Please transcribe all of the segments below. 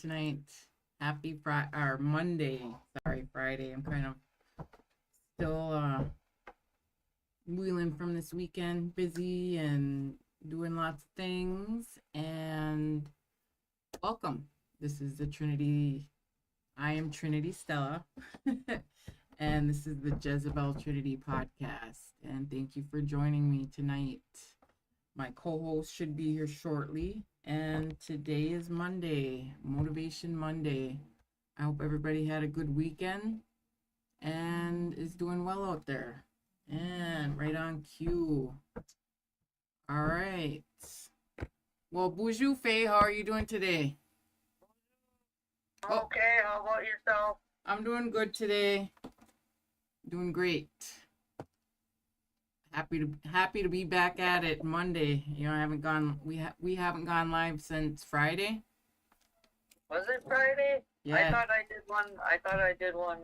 tonight? Happy Friday or Monday. Sorry, Friday. I'm kind of still wheeling from this weekend, busy and doing lots of things. And welcome. This is the Trinity. I am Trinity Stella. And this is the Jezebelle Trinity podcast. And thank you for joining me tonight. My co-host should be here shortly. And today is Monday, Motivation Monday. I hope everybody had a good weekend and is doing well out there. And right on cue. All right. Well, Bonjour, Faye, how are you doing today? Okay, how about yourself? I'm doing good today. Doing great. Happy to be back at it Monday. I haven't gone. We haven't gone live since Friday. Was it Friday? Yeah. I thought I did one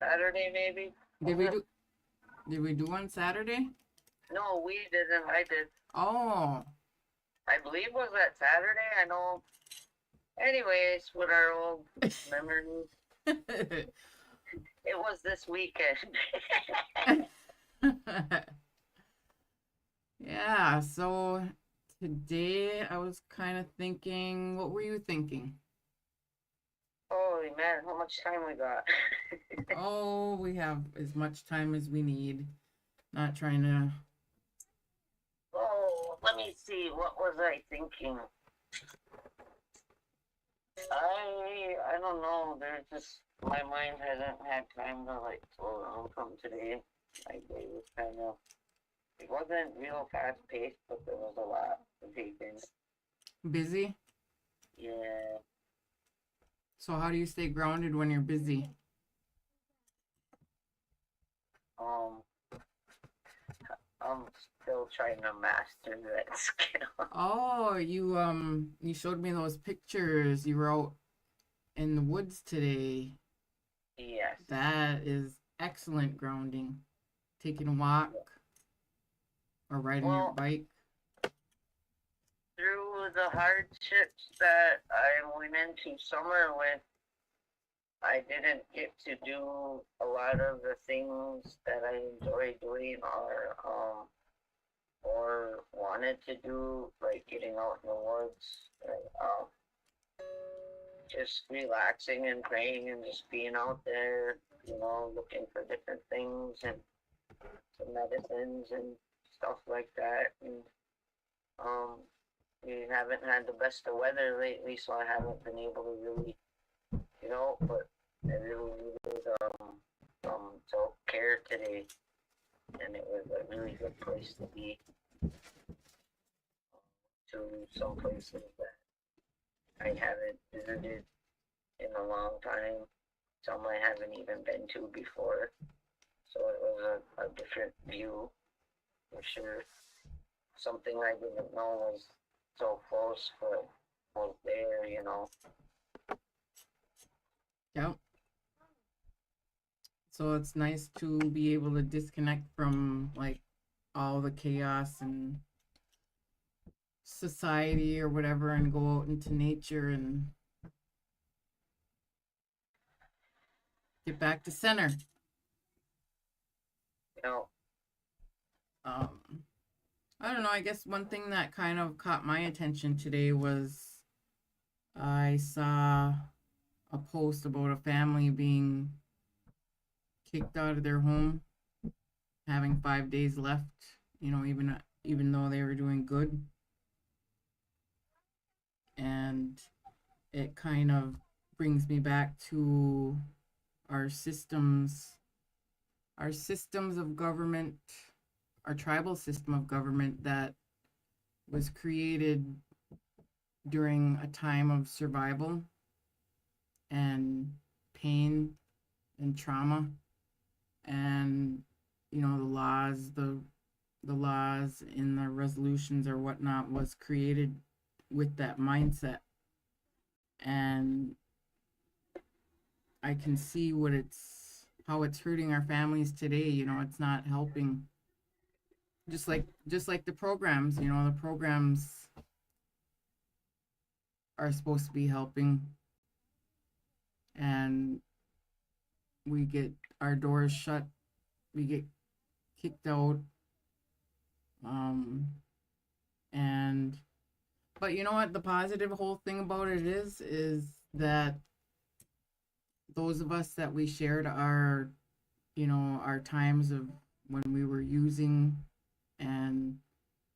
Saturday maybe. Did we do one Saturday? No, we didn't. I did. Oh. I believe was that Saturday. I know. Anyways, with our old memories, it was this weekend. Yeah. So today I was kind of thinking. What were you thinking? Holy man, how much time we got? Oh, we have as much time as we need. Not trying to. Oh, let me see. What was I thinking? I don't know. There's just my mind hasn't had time to slow down from today. My day was kind of. It wasn't real fast paced, but there was a lot to take in. Busy? Yeah. So how do you stay grounded when you're busy? I'm still trying to master that skill. Oh, you showed me those pictures. You were out in the woods today. Yes. That is excellent grounding. Taking a walk or riding your bike. Through the hardships that I went into summer with, I didn't get to do a lot of the things that I enjoy doing or wanted to do, like getting out in the woods, just relaxing and praying and just being out there, looking for different things and some medicines and stuff like that. And we haven't had the best of weather lately, so I haven't been able to really, but I really needed self-care today, and it was a really good place to be, to some places that I haven't visited in a long time, some I haven't even been to before, so it was a different view, for sure. Something I didn't know was so close, but was there, Yep. So it's nice to be able to disconnect from all the chaos and society or whatever and go out into nature and get back to center. I don't know. I guess one thing that kind of caught my attention today was I saw a post about a family being kicked out of their home, having 5 days left, even though they were doing good. And it kind of brings me back to our systems of government, our tribal system of government that was created during a time of survival and pain and trauma, and the laws in the resolutions or whatnot was created with that mindset. And I can see how it's hurting our families today. It's not helping. Just like the programs, the programs are supposed to be helping, and we get our doors shut, we get kicked out. Um, and but you know what? The positive whole thing about it is that those of us that we shared our, our times of when we were using, and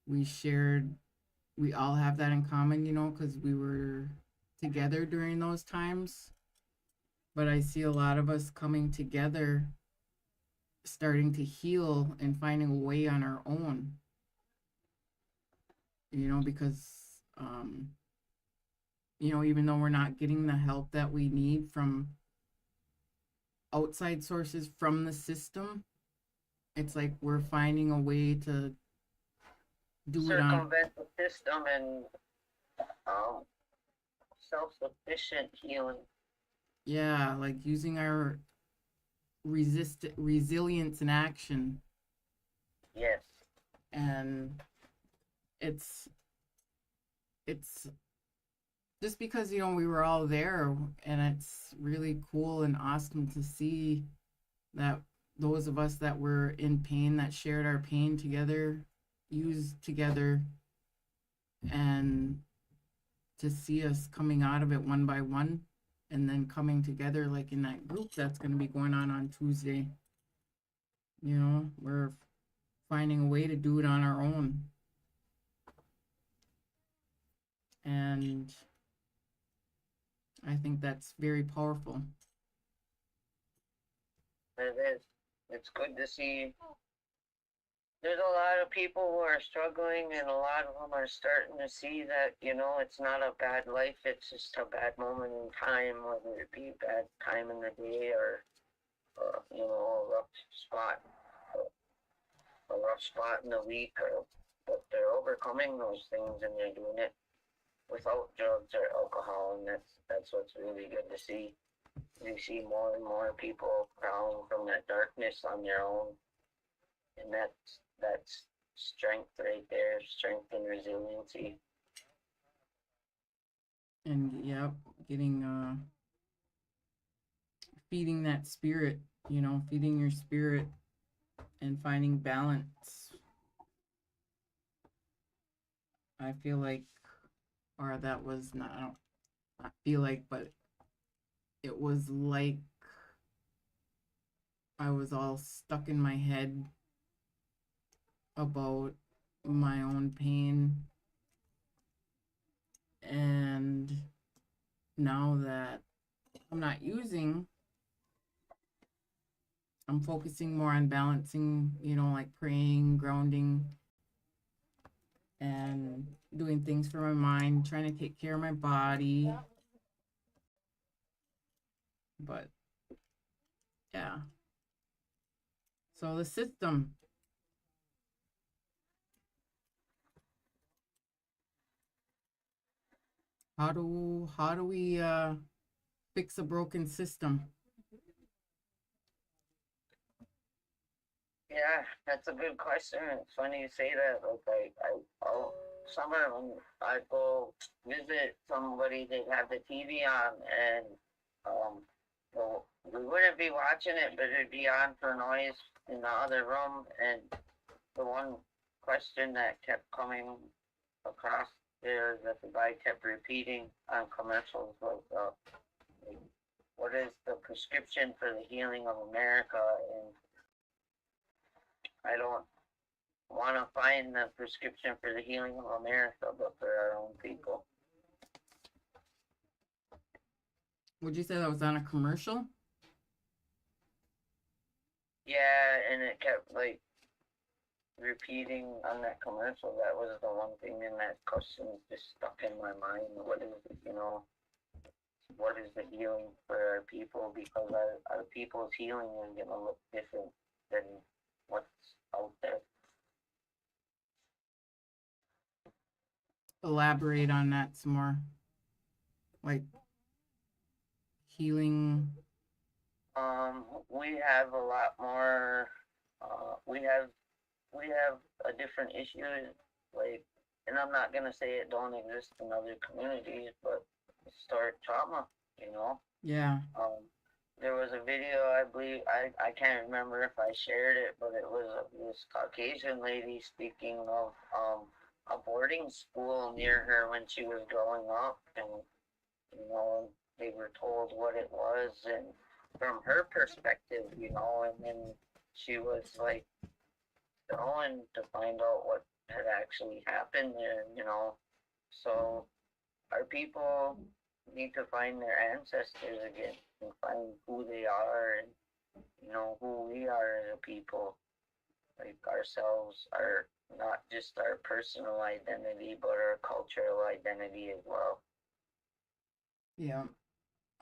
we shared, we all have that in common, because we were together during those times. But I see a lot of us coming together, starting to heal and finding a way on our own, because, um, even though we're not getting the help that we need from outside sources from the system, it's like we're finding a way to do it on, circumvent the system and um, self-sufficient healing. yeah, like using our resilience in action. Yes. And it's it's just because we were all there, and it's really cool and awesome to see that those of us that were in pain, that shared our pain together, used together, and to see us coming out of it one by one, and then coming together like in that group that's going to be going on Tuesday. We're finding a way to do it on our own. And I think that's very powerful. It is. It's good to see. There's a lot of people who are struggling, and a lot of them are starting to see that, it's not a bad life, it's just a bad moment in time, whether it be a bad time in the day or a rough spot, a rough spot in the week, but they're overcoming those things, and they're doing it without drugs or alcohol, and that's what's really good to see. You see more and more people crawling from that darkness on their own, and that's strength right there, strength and resiliency. And yeah, getting feeding that spirit, feeding your spirit and finding balance. I feel like, or that was not, I don't not feel like, but it was like I was all stuck in my head about my own pain. And now that I'm not using, I'm focusing more on balancing, like praying, grounding, and doing things for my mind, trying to take care of my body. But yeah. So the system. How do we fix a broken system? Yeah, that's a good question. It's funny you say that. Like I'll summer when I go visit somebody, they have the TV on, and well, we wouldn't be watching it, but it'd be on for noise in the other room. And the one question that kept coming across there that the guy kept repeating on commercials was, "What is the prescription for the healing of America?" And I don't want to find the prescription for the healing of America, but for our own people. Would you say that was on a commercial? Yeah, and it kept like repeating on that commercial. That was the one thing in that question just stuck in my mind. What is what is the healing for our people? Because our people's healing is going to look different than what's out there. Elaborate on that some more. Like healing. We have a lot more. We have a different issue, like, and I'm not gonna say it don't exist in other communities, but historic trauma, you know. Yeah. There was a video, I believe, I can't remember if I shared it, but it was of this Caucasian lady speaking of a boarding school near her when she was growing up, and you know, they were told what it was, and from her perspective, you know, and then she was like going to find out what had actually happened there, you know. So our people need to find their ancestors again and find who they are and you know who we are as a people, like ourselves, our not just our personal identity but our cultural identity as well. Yeah.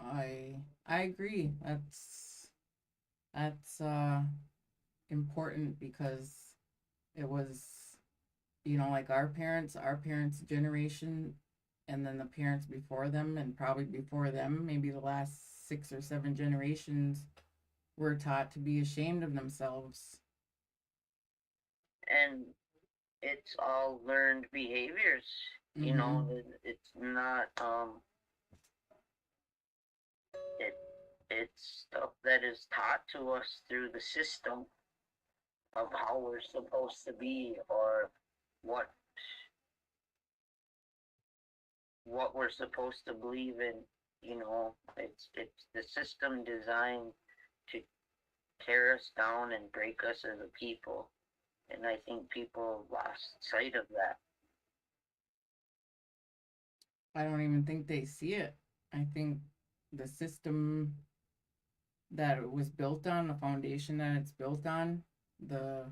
I agree. That's important because it was, like our parents generation, and then the parents before them, and probably before them, maybe the last 6 or 7 generations were taught to be ashamed of themselves. And it's all learned behaviors, you know. Mm-hmm. It's not it it's stuff that is taught to us through the system of how we're supposed to be or what what we're supposed to believe in. You know, it's the system designed to tear us down and break us as a people, and I think people lost sight of that. I don't even think they see it. I think the system that it was built on, the foundation that it's built on, the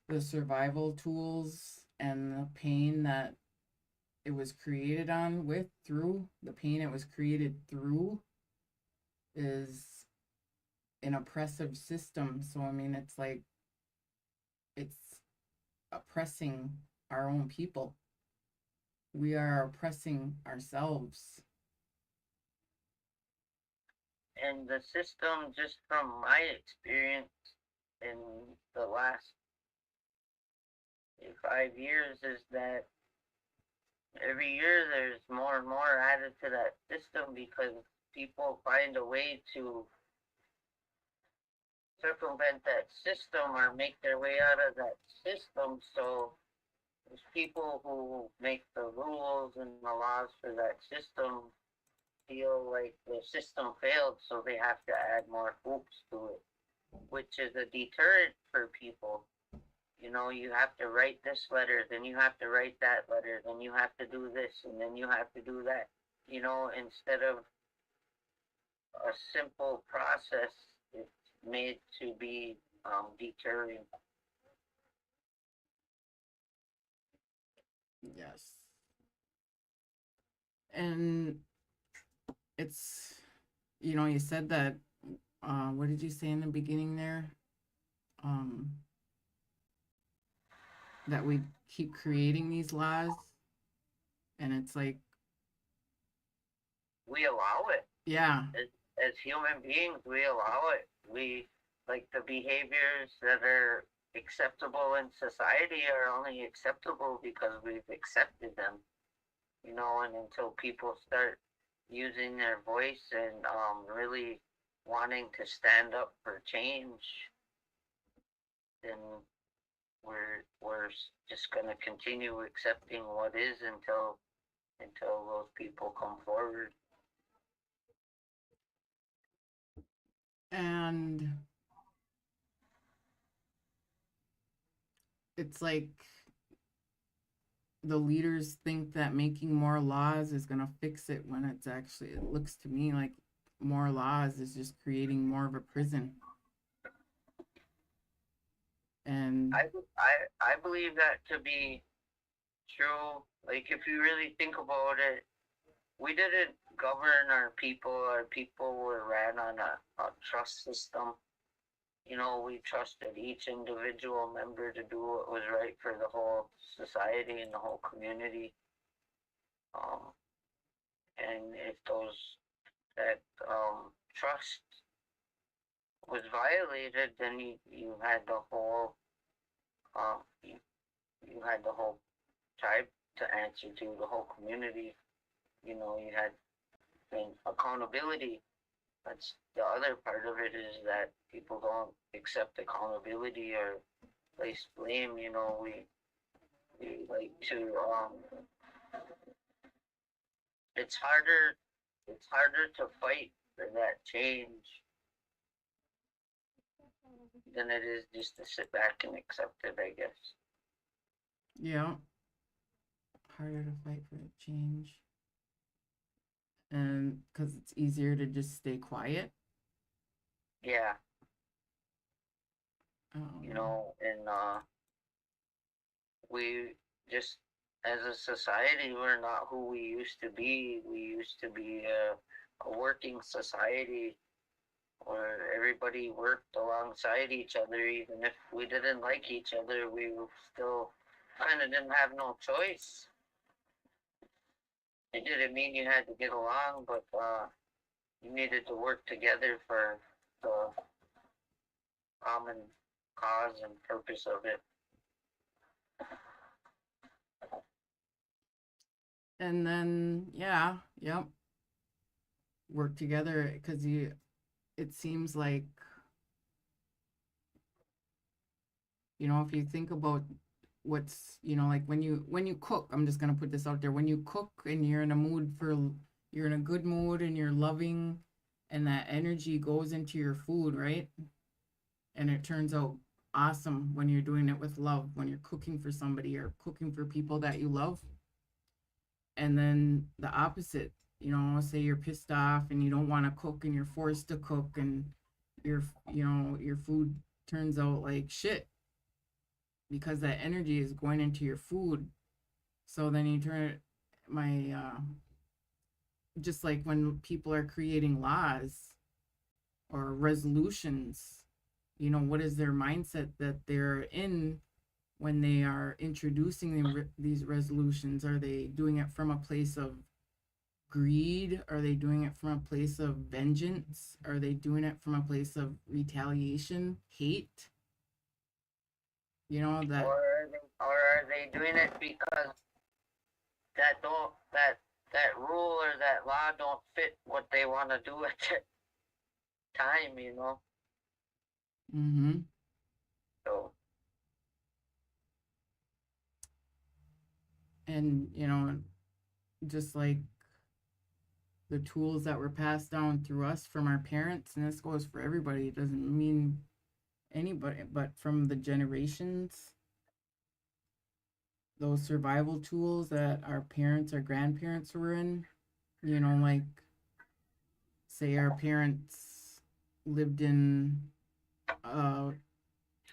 the survival tools and the pain that it was created on with through the pain it was created through is an oppressive system. So I mean, it's like it's oppressing our own people. We are oppressing ourselves. And the system, just from my experience in the last 5 years, is that every year there's more and more added to that system because people find a way to circumvent that system or make their way out of that system. So there's people who make the rules and the laws for that system feel like the system failed, so they have to add more hoops to it, which is a deterrent for people. You know, you have to write this letter, then you have to write that letter, then you have to do this, and then you have to do that. You know, instead of a simple process, it's made to be deterring. Yes. And it's, you said that, what did you say in the beginning there? Um, that we keep creating these laws, and it's like, We allow it. yeah, As human beings, we allow it. We, like, the behaviors that are acceptable in society are only acceptable because we've accepted them, you know, and until people start using their voice and really wanting to stand up for change, then we're just going to continue accepting what is until those people come forward. and it's like the leaders think that making more laws is going to fix it, when it's actually, it looks to me like more laws is just creating more of a prison. And I believe that to be true. Like, if you really think about it, we didn't govern our people. Our people were ran on a trust system. You know, we trusted each individual member to do what was right for the whole society and the whole community. Um, and if that trust was violated, then you had the whole uh, you, you had the whole tribe to answer to, the whole community. you had accountability. That's the other part of it, is that people don't accept accountability or place blame. We like to it's harder to fight for that change than it is just to sit back and accept it, I guess. Yeah. Harder to fight for the change. And because it's easier to just stay quiet. Yeah, Um, and we just, as a society, we're not who we used to be. We used to be a working society where everybody worked alongside each other. Even if we didn't like each other, we still kind of didn't have no choice. It didn't mean you had to get along, but you needed to work together for the common cause and purpose of it. and then, yeah, yep, work together because it seems like, if you think about what's, like when you cook, I'm just going to put this out there. When you cook and you're in a good mood and you're loving, and that energy goes into your food, right? And it turns out awesome when you're doing it with love, when you're cooking for somebody or cooking for people that you love. And then the opposite, say you're pissed off and you don't want to cook and you're forced to cook, and your food turns out like shit because that energy is going into your food. So then you turn my just like when people are creating laws or resolutions, what is their mindset that they're in when they are introducing these resolutions? Are they doing it from a place of greed? Are they doing it from a place of vengeance? Are they doing it from a place of retaliation, hate? That. Or are they doing it because that rule or that law don't fit what they want to do at that time? Mm-hmm. So And just like the tools that were passed down through us from our parents, and this goes for everybody, it doesn't mean anybody, but from the generations, those survival tools that our parents or grandparents were in, like say our parents lived in uh,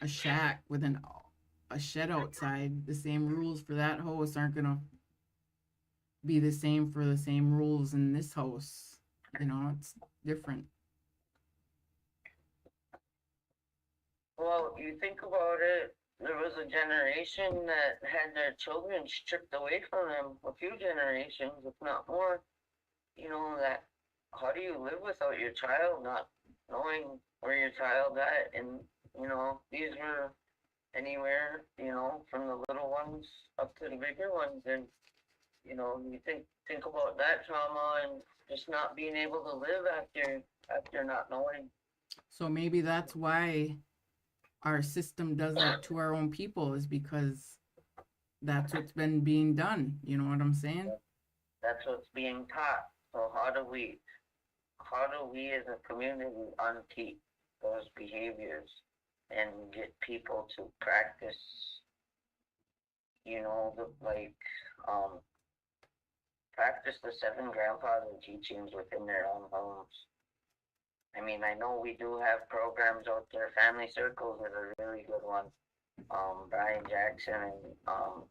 a shack with a shed outside. The same rules for that house aren't gonna be the same for the same rules in this house. It's different. Well, you think about it, there was a generation that had their children stripped away from them, a few generations, if not more. That how do you live without your child, not knowing where your child at? And, these were anywhere, from the little ones up to the bigger ones. And, you think about that trauma and just not being able to live after not knowing. So maybe that's why our system does that to our own people, is because that's what's been being done. You know what I'm saying? That's what's being taught. So how do we as a community unkeep those behaviors and get people to practice, um practice the seven grandfather teachings within their own homes? I mean, I know we do have programs out there. Family Circles is a really good one. Brian Jackson and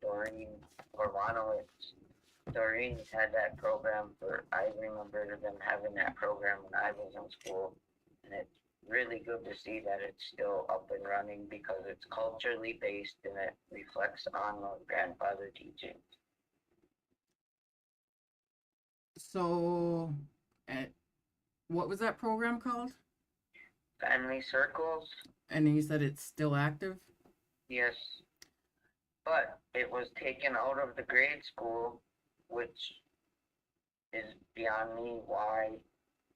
Doreen Gormanowitz. Doreen had that program I remember them having that program when I was in school. And it's really good to see that it's still up and running because it's culturally based and it reflects on the grandfather teachings. So, what was that program called? Family Circles, And you said it's still active? yes, but it was taken out of the grade school, which is beyond me. Why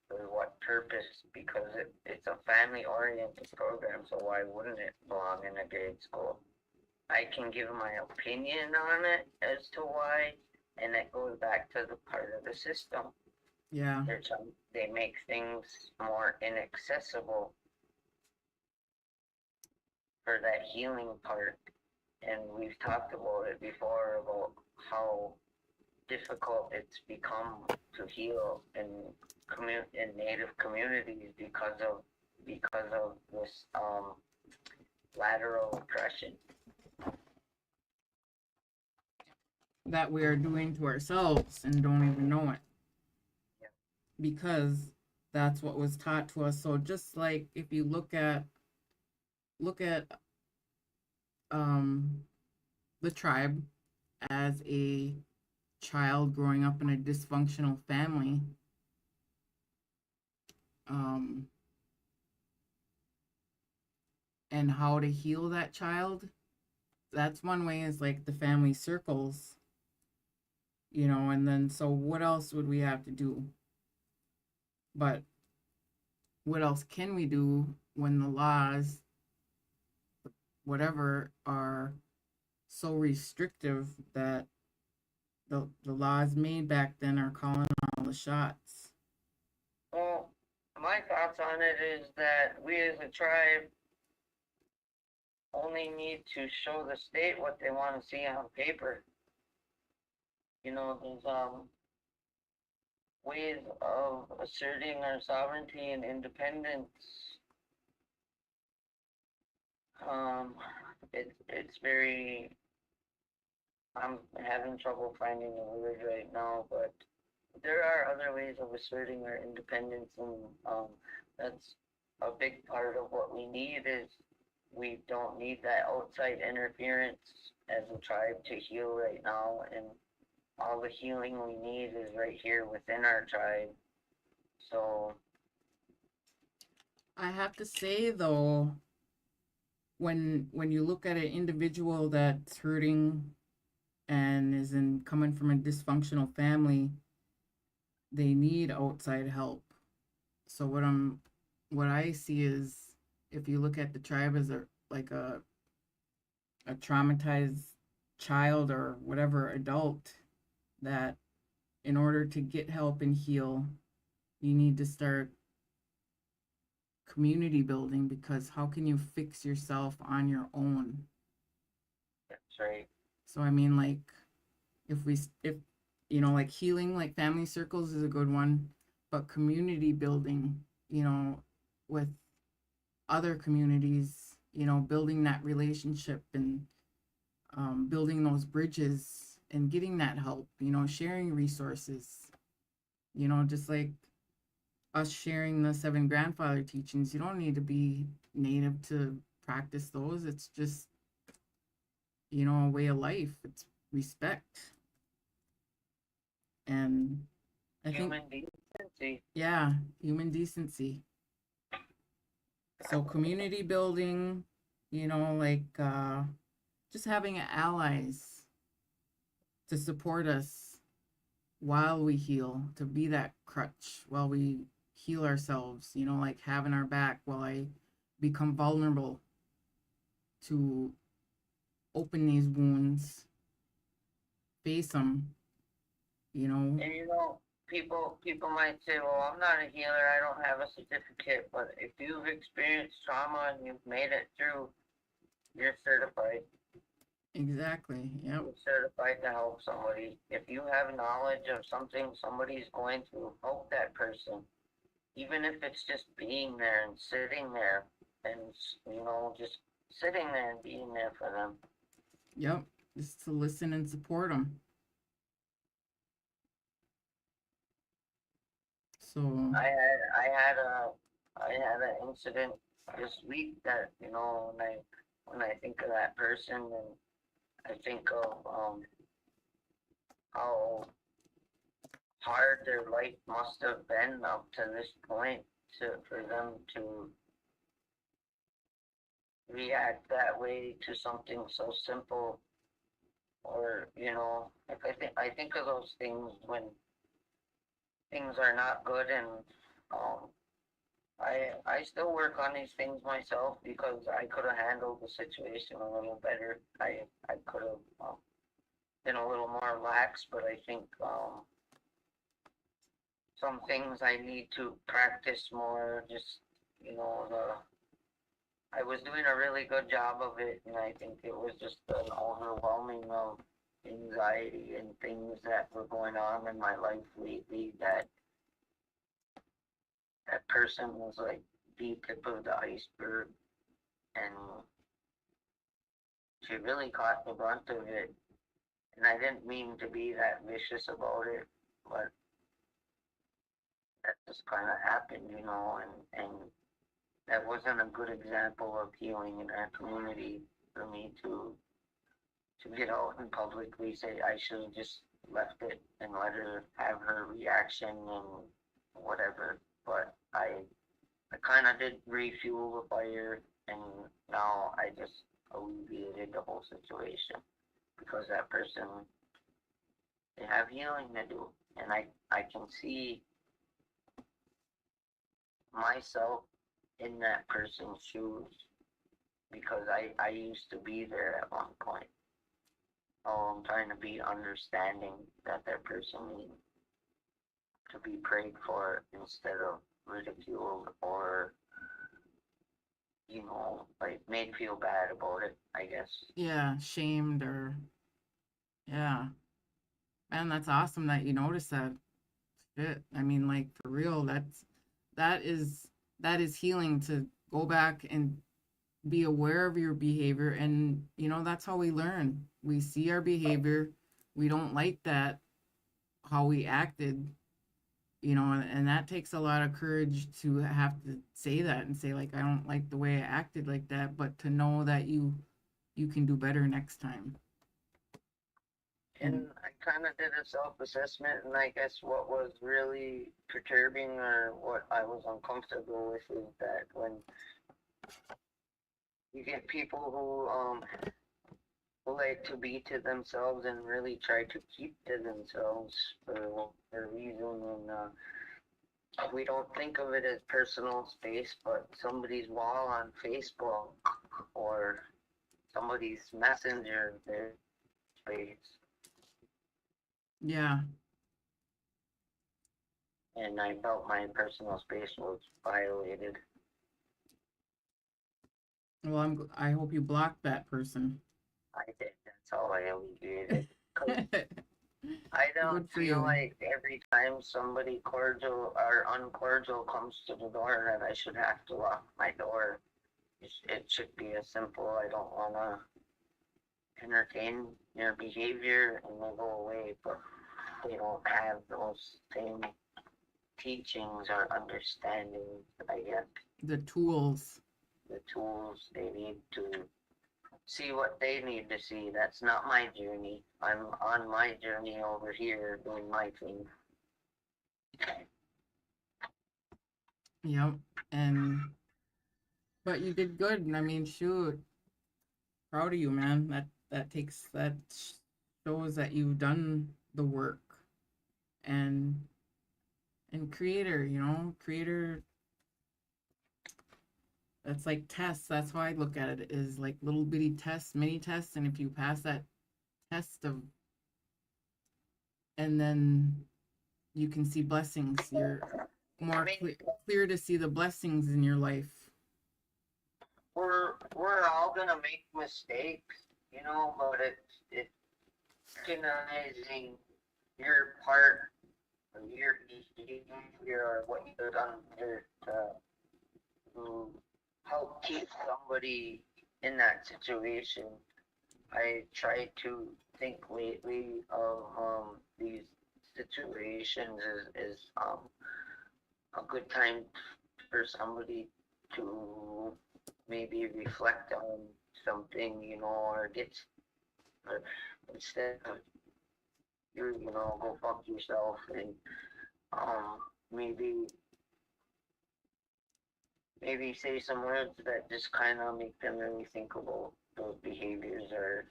for what purpose? Because it's a family oriented program, so why wouldn't it belong in a grade school? I can give my opinion on it as to why, and it goes back to the part of the system. Yeah. They make things more inaccessible for that healing part. And we've talked about it before about how difficult it's become to heal in native communities because of this lateral oppression. That we are doing to ourselves and don't even know it. Yeah. Because that's what was taught to us. So just like if you look at um the tribe as a child growing up in a dysfunctional family, um and how to heal that child, that's one way, is like the family circles, and then so what else would we have to do? But what else can we do when the laws, whatever, are so restrictive that the laws made back then are calling all the shots? Well, my thoughts on it is that we as a tribe only need to show the state what they want to see on paper. There's ways of asserting our sovereignty and independence. Um, it's very. I'm having trouble finding the word right now, but there are other ways of asserting our independence, and that's a big part of what we need. Is we don't need that outside interference as a tribe to heal right now, and all the healing we need is right here within our tribe. So I have to say though, when you look at an individual that's hurting and is in coming from a dysfunctional family, they need outside help. So what I see is, if you look at the tribe as a traumatized child or whatever adult, that in order to get help and heal, you need to start community building, because how can you fix yourself on your own? that's right. So I mean, like, if like healing, like family circles is a good one, but community building, with other communities, building that relationship and building those bridges and getting that help, sharing resources, just like us sharing the seven grandfather teachings. You don't need to be native to practice those. It's just, a way of life. It's respect. And I think, Human decency. yeah, human decency. So community building, like just having allies to support us while we heal, to be that crutch while we heal ourselves, like having our back while I become vulnerable to open these wounds, face them, you know. And people might say, "Well, I'm not a healer. I don't have a certificate." But if you've experienced trauma and you've made it through, you're certified. Exactly. Yep. You're certified to help somebody. If you have knowledge of something somebody's going through, help that person. Even if it's just being there and sitting there, and just sitting there and being there for them. Yep. Just to listen and support them. So, I had an incident this week that when I think of that person, and I think of how hard their life must have been up to this point for them to react that way to something so simple. Or like I think of those things when things are not good, and um, I still work on these things myself because I could have handled the situation a little better. I could have been a little more lax, but I think some things I need to practice more. Just the I was doing a really good job of it, and I think it was just an overwhelming of anxiety and things that were going on in my life lately that person was like the tip of the iceberg, and she really caught the brunt of it. And I didn't mean to be that vicious about it, but that just kind of happened, and that wasn't a good example of healing in our community for me to get out and publicly say I should have just left it and let her have her reaction and whatever. But I kind of did refuel the fire, and now I just alleviated the whole situation because that person, they have healing to do, and I can see myself in that person's shoes because I used to be there at one point. Oh, I'm trying to be understanding that that person needs to be prayed for instead of ridiculed or like made feel bad about it, I guess. Yeah, shamed or yeah. Man, that's awesome that you noticed that. Shit. I mean, like for real, that is that is healing to go back and be aware of your behavior, and that's how we learn. We see our behavior, we don't like that, how we acted, and that takes a lot of courage to have to say that and say like I don't like the way I acted like that, but to know that you can do better next time. And And I kind of did a self assessment, and I guess what was really perturbing or what I was uncomfortable with is that when you get people who like to be to themselves and really try to keep to themselves for whatever reason, and we don't think of it as personal space, but somebody's wall on Facebook or somebody's messenger, their space. yeah, And I felt my personal space was violated. well, I hope you blocked that person. I did. That's how I alleviated. Because I don't Good for feel you. like every time somebody cordial or uncordial comes to the door that I should have to lock my door. It should be as simple. I don't want to entertain their behavior and they go away, but they don't have those same teachings or understandings, I guess. The tools. The tools they need to see what they need to see. That's not my journey. I'm on my journey over here doing my thing. Yep. And but you did good. And I mean, shoot, proud of you, man. That shows that you've done the work. And creator, that's like tests. That's how I look at it, is like little bitty tests, mini tests, and if you pass that test of, and then you can see blessings. You're I more mean, clear to see the blessings in your life. we're all gonna make mistakes, but it's recognizing your part or your behavior or what you've done here to help keep somebody in that situation. I try to think lately of these situations is a good time for somebody to maybe reflect on something, or get or instead of go fuck yourself and um maybe maybe say some words that just kind of make them really think about those behaviors or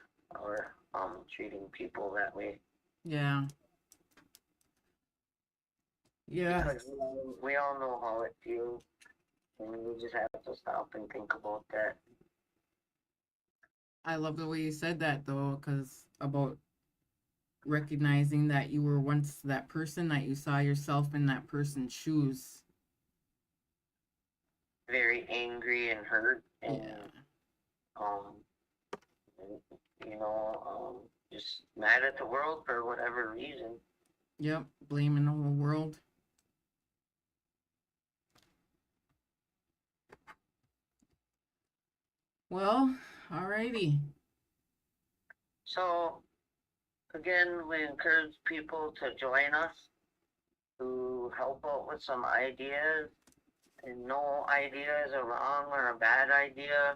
treating people that way. Yeah. Yeah, because we all know how it feels, and we just have to stop and think about that. I love the way you said that though, because about recognizing that you were once that person, that you saw yourself in that person's shoes. Very angry and hurt, and Yeah. um, just mad at the world for whatever reason. Yep. Blaming the whole world. Well, alrighty. So again, we encourage people to join us, to help out with some ideas, and no idea is a wrong or a bad idea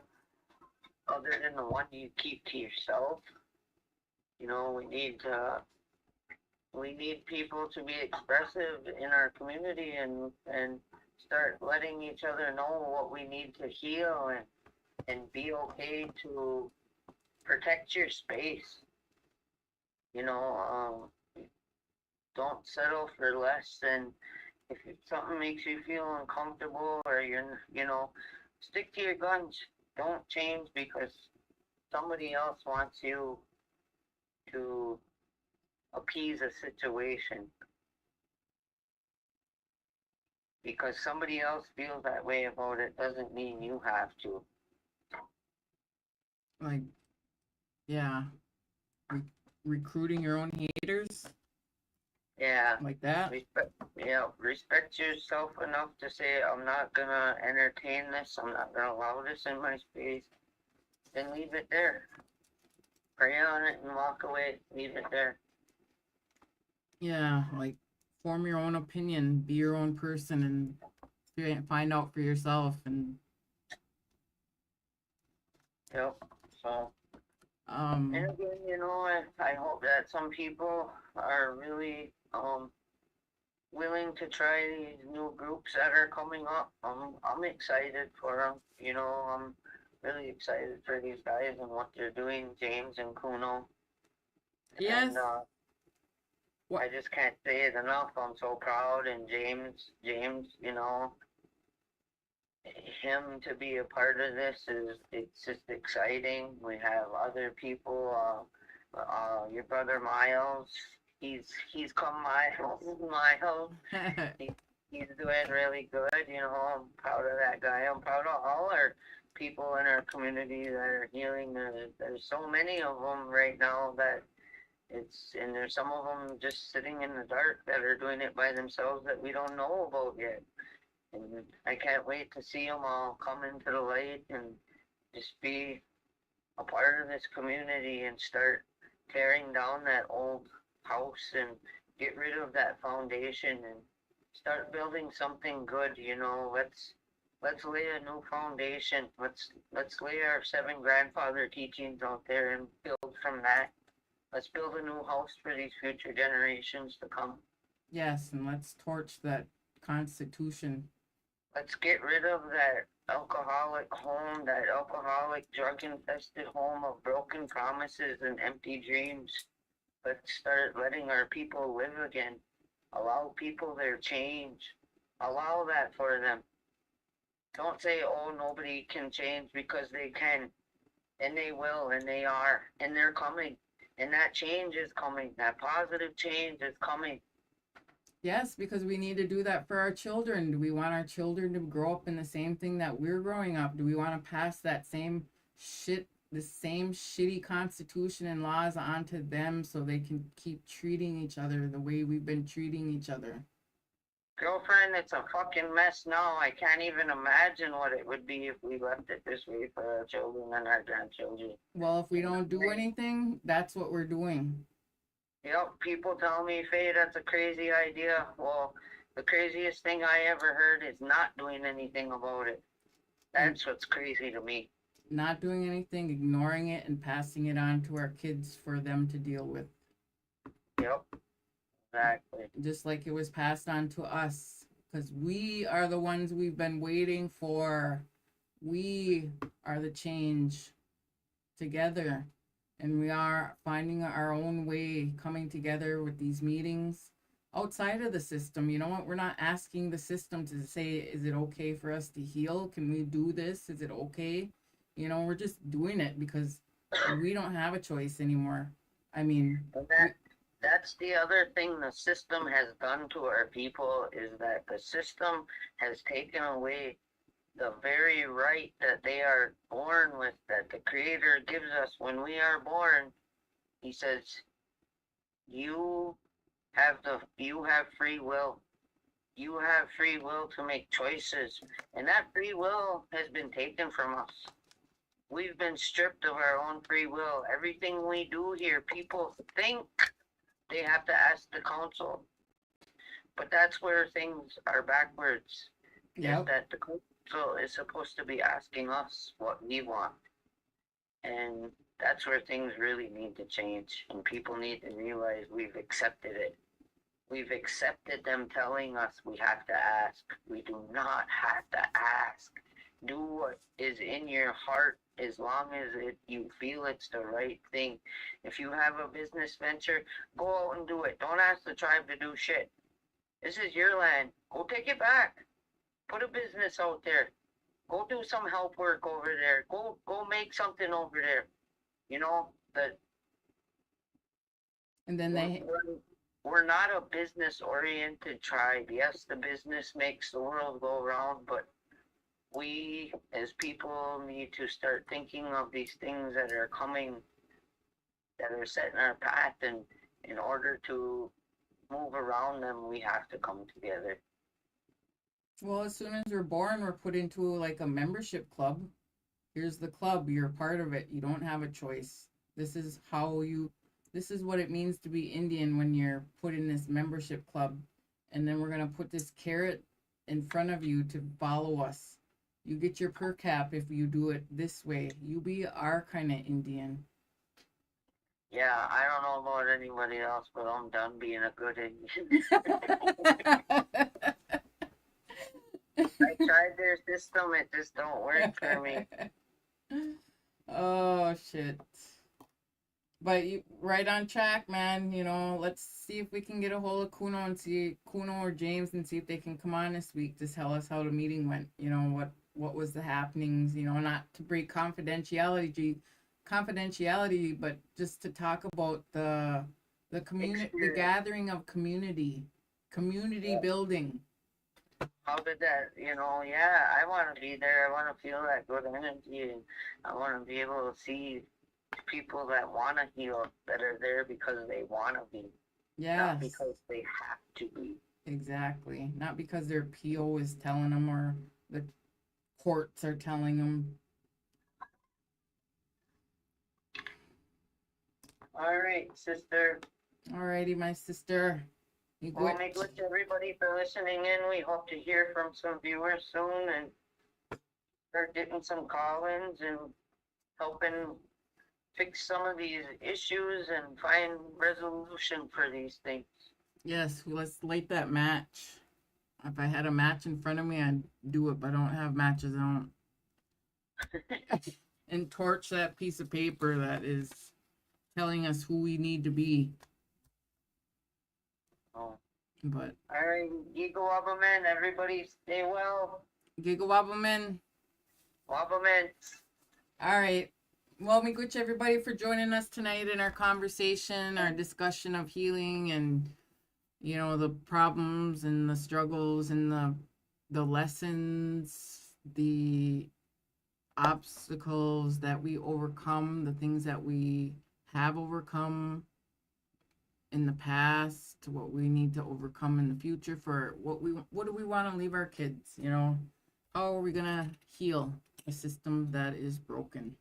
other than the one you keep to yourself. You know, we need people to be expressive in our community, and start letting each other know what we need to heal, and be okay to protect your space. You know, don't settle for less than, if something makes you feel uncomfortable, or stick to your guns. Don't change because somebody else wants you to appease a situation, because somebody else feels that way about it doesn't mean you have to. Like, yeah. Re- Recruiting your own haters Yeah, like that. respect yourself enough to say, I'm not gonna entertain this, I'm not gonna allow this in my space, then leave it there. Pray on it and walk away, leave it there. Yeah. Like, form your own opinion, be your own person, and find out for yourself. And Yep. So, and um, again, I hope that some people are really willing to try these new groups that are coming up. I'm excited for them. I'm really excited for these guys and what they're doing, James and Kuno. yes. And What? I just can't say it enough. I'm so proud, and James, him to be a part of this it's just exciting. We have other people, your brother Miles, he's come miles. He, he's doing really good. I'm proud of that guy. I'm proud of all our people in our community that are healing. There's so many of them right now that and there's some of them just sitting in the dark that are doing it by themselves that we don't know about yet. And I can't wait to see them all come into the light and just be a part of this community and start tearing down that old house and get rid of that foundation and start building something good. Let's lay a new foundation. Let's lay our 7 grandfather teachings out there and build from that. Let's build a new house for these future generations to come. Yes, and let's torch that Constitution. Let's get rid of that alcoholic home, that alcoholic, drug infested home of broken promises and empty dreams. Let's start letting our people live again. Allow people their change. Allow that for them. Don't say, oh, nobody can change, because they can. And they will, and they are, and they're coming. And that change is coming. That positive change is coming. Yes, because we need to do that for our children. Do we want our children to grow up in the same thing that we're growing up? Do we want to pass that same shit, the same shitty constitution and laws onto them so they can keep treating each other the way we've been treating each other? Girlfriend, it's a fucking mess now. I can't even imagine what it would be if we left it this way for our children and our grandchildren. Well, if we don't do anything, that's what we're doing. Yep, people tell me, Faye, that's a crazy idea. Well, the craziest thing I ever heard is not doing anything about it. That's what's crazy to me. Not doing anything, ignoring it, and passing it on to our kids for them to deal with. Yep, exactly. Just like it was passed on to us, because we are the ones we've been waiting for. We are the change together, and we are finding our own way, coming together with these meetings, outside of the system. You know what? We're not asking the system to say, is it okay for us to heal? Can we do this? Is it okay? You know, we're just doing it because we don't have a choice anymore. I mean, And we, that's the other thing the system has done to our people is that the system has taken away the very right that they are born with, that the Creator gives us when we are born. He says, "You you have free will. You have free will to make choices, and that free will has been taken from us. We've been stripped of our own free will. Everything we do here, people think they have to ask the council, but that's where things are backwards. Is yep. that the council is supposed to be asking us what we want, and that's where things really need to change, and people need to realize we've accepted it. We've accepted them telling us we have to ask. We do not have to ask. Do what is in your heart as long as you feel it's the right thing. If you have a business venture, go out and do it. Don't ask the tribe to do shit. This is your land. Go take it back. Put a business out there. Go do some help work over there. Go make something over there. You know, that And then we're, they, we're, we're not a business oriented tribe. Yes, the business makes the world go round, but we as people need to start thinking of these things that are coming, that are set in our path, and in order to move around them, we have to come together. well, as soon as we're born, we're put into like a membership club. Here's the club. You're a part of it. You don't have a choice. This is how you, this is what it means to be Indian when you're put in this membership club. And then we're going to put this carrot in front of you to follow us. You get your per cap if you do it this way. You be our kind of Indian. Yeah, I don't know about anybody else, but I'm done being a good Indian. I tried their system, it just don't work for me. Oh shit. But you right on track, man. You know, let's see if we can get a hold of Kuno and see Kuno or James and see if they can come on this week to tell us how the meeting went. You know, what was the happenings, you know, not to break confidentiality, but just to talk about the community, the Experience. gathering of community Yeah. building. How did that, yeah, I want to be there. I want to feel that good energy. And I want to be able to see people that want to heal that are there because they want to be, not Yes, because they have to be. exactly. Not because their PO is telling them or the courts are telling them. All right, sister. Alrighty, my sister. You Well, good? make wish everybody for listening in. We hope to hear from some viewers soon and start getting some call-ins and helping fix some of these issues and find resolution for these things. Yes, let's light that match. If I had a match in front of me, I'd do it, but I don't have matches. I don't. And torch that piece of paper that is telling us who we need to be. Oh. But All right, Giga Wobbleman, everybody stay well. Giga Wobbleman. Wobbleman. All right. Well, we good everybody for joining us tonight in our conversation, our discussion of healing and you know the problems and the struggles and the lessons, the obstacles that we overcome, the things that we have overcome in the past, what we need to overcome in the future for what do we want to leave our kids, you know? How are we going to heal a system that is broken?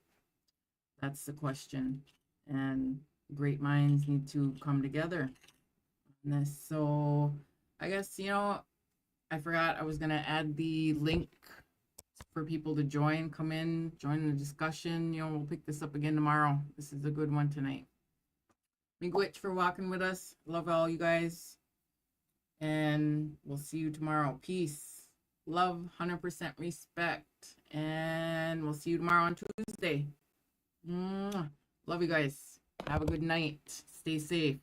That's the question. And great minds need to come together on this. So, I guess, you know, I forgot I was going to add the link for people to join, come in, join the discussion. You know, we'll pick this up again tomorrow. This is a good one tonight. Miigwech for walking with us. Love all you guys. And we'll see you tomorrow. Peace. Love, 100% respect. And we'll see you tomorrow on Tuesday. Love you guys. Have a good night. Stay safe.